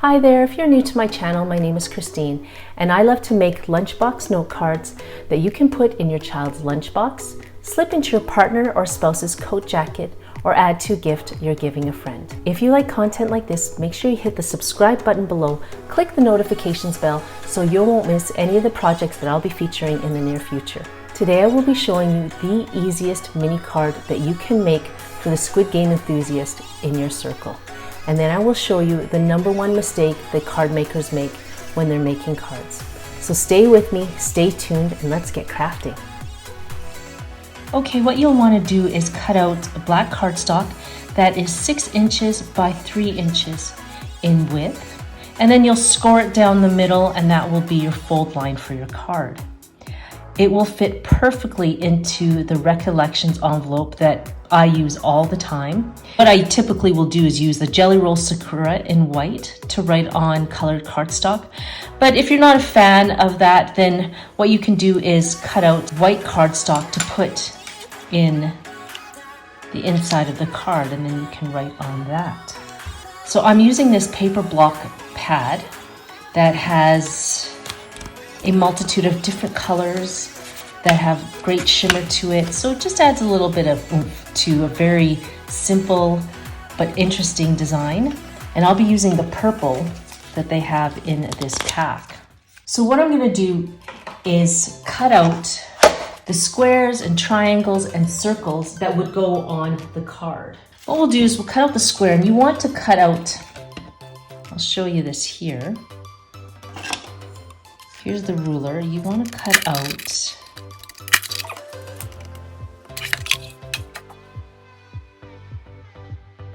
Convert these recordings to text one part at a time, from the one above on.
Hi there, if you're new to my channel, my name is Christine, and I love to make lunchbox note cards that you can put in your child's lunchbox, slip into your partner or spouse's coat jacket, or add to a gift you're giving a friend. If you like content like this, make sure you hit the subscribe button below, click the notifications bell so you won't miss any of the projects that I'll be featuring in the near future. Today I will be showing you the easiest mini card that you can make for the Squid Game enthusiast in your circle. And then I will show you the #1 mistake that card makers make when they're making cards. So stay with me, stay tuned, and let's get crafting. Okay, what you'll want to do is cut out a black cardstock that is 6 inches by 3 inches in width. And then you'll score it down the middle, and that will be your fold line for your card. It will fit perfectly into the Recollections envelope that I use all the time. What I typically will do is use the Jelly Roll Sakura in white to write on colored cardstock. But if you're not a fan of that, then what you can do is cut out white cardstock to put in the inside of the card, and then you can write on that. So I'm using this paper block pad that has a multitude of different colors that have great shimmer to it. So it just adds a little bit of oomph to a very simple but interesting design. And I'll be using the purple that they have in this pack. So what I'm gonna do is cut out the squares and triangles and circles that would go on the card. What we'll do is we'll cut out the square, and you want to cut out, I'll show you this here. Here's the ruler. You want to cut out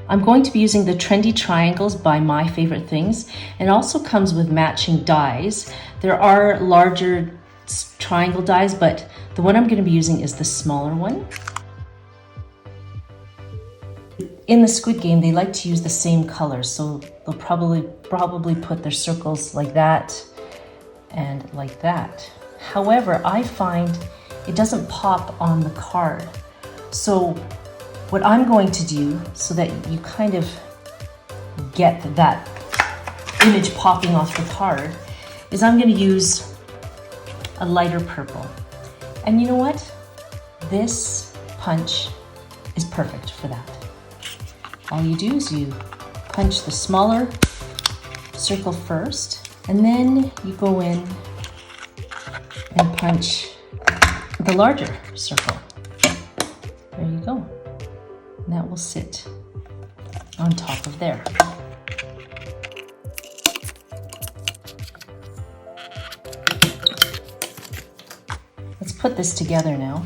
I'm going to be using the Trendy triangles by My Favorite Things. It also comes with matching dies. There are larger triangle dies, but the one I'm going to be using is the smaller one. In the Squid Game, they like to use the same colors, so they'll probably put their circles like that and like that. However, I find it doesn't pop on the card. So what I'm going to do, so that you kind of get that image popping off the card, is I'm going to use a lighter purple. And you know what? This punch is perfect for that. All you do is you punch the smaller circle first, and then you go in and punch the larger circle. There you go. And that will sit on top of there. Let's put this together now.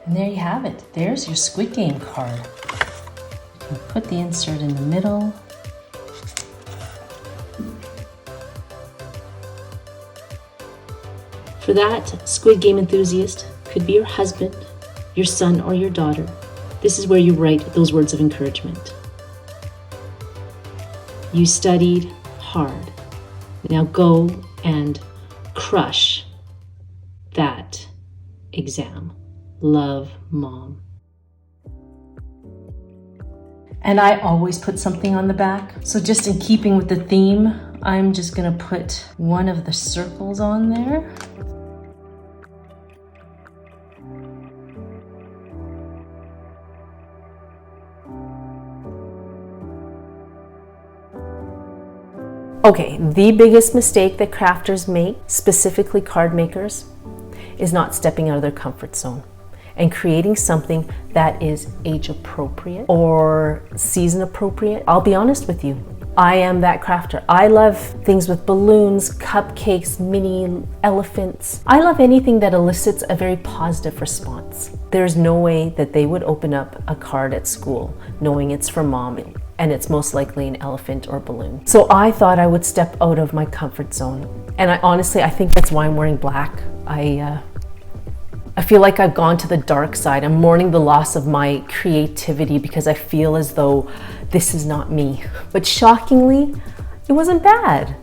And there you have it. There's your Squid Game card. You can put the insert in the middle. For that Squid Game enthusiast, could be your husband, your son, or your daughter. This is where you write those words of encouragement. You studied hard. Now go and crush that exam. Love, Mom. And I always put something on the back. So just in keeping with the theme, I'm just gonna put one of the circles on there. Okay, the biggest mistake that crafters make, specifically card makers, is not stepping out of their comfort zone and creating something that is age appropriate or season appropriate. I'll be honest with you, I am that crafter. I love things with balloons, cupcakes, mini elephants. I love anything that elicits a very positive response. There's no way that they would open up a card at school knowing it's for Mom and it's most likely an elephant or balloon. So I thought I would step out of my comfort zone. And I think that's why I'm wearing black. I feel like I've gone to the dark side. I'm mourning the loss of my creativity because I feel as though this is not me. But shockingly, it wasn't bad.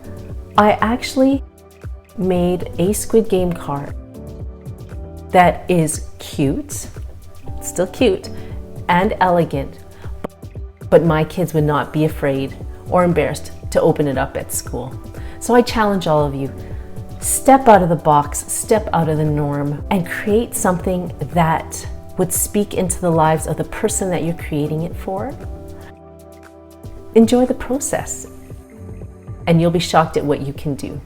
I actually made a Squid Game card that is cute, still cute, and elegant, but my kids would not be afraid or embarrassed to open it up at school. So I challenge all of you, step out of the box, step out of the norm, and create something that would speak into the lives of the person that you're creating it for. Enjoy the process, and you'll be shocked at what you can do.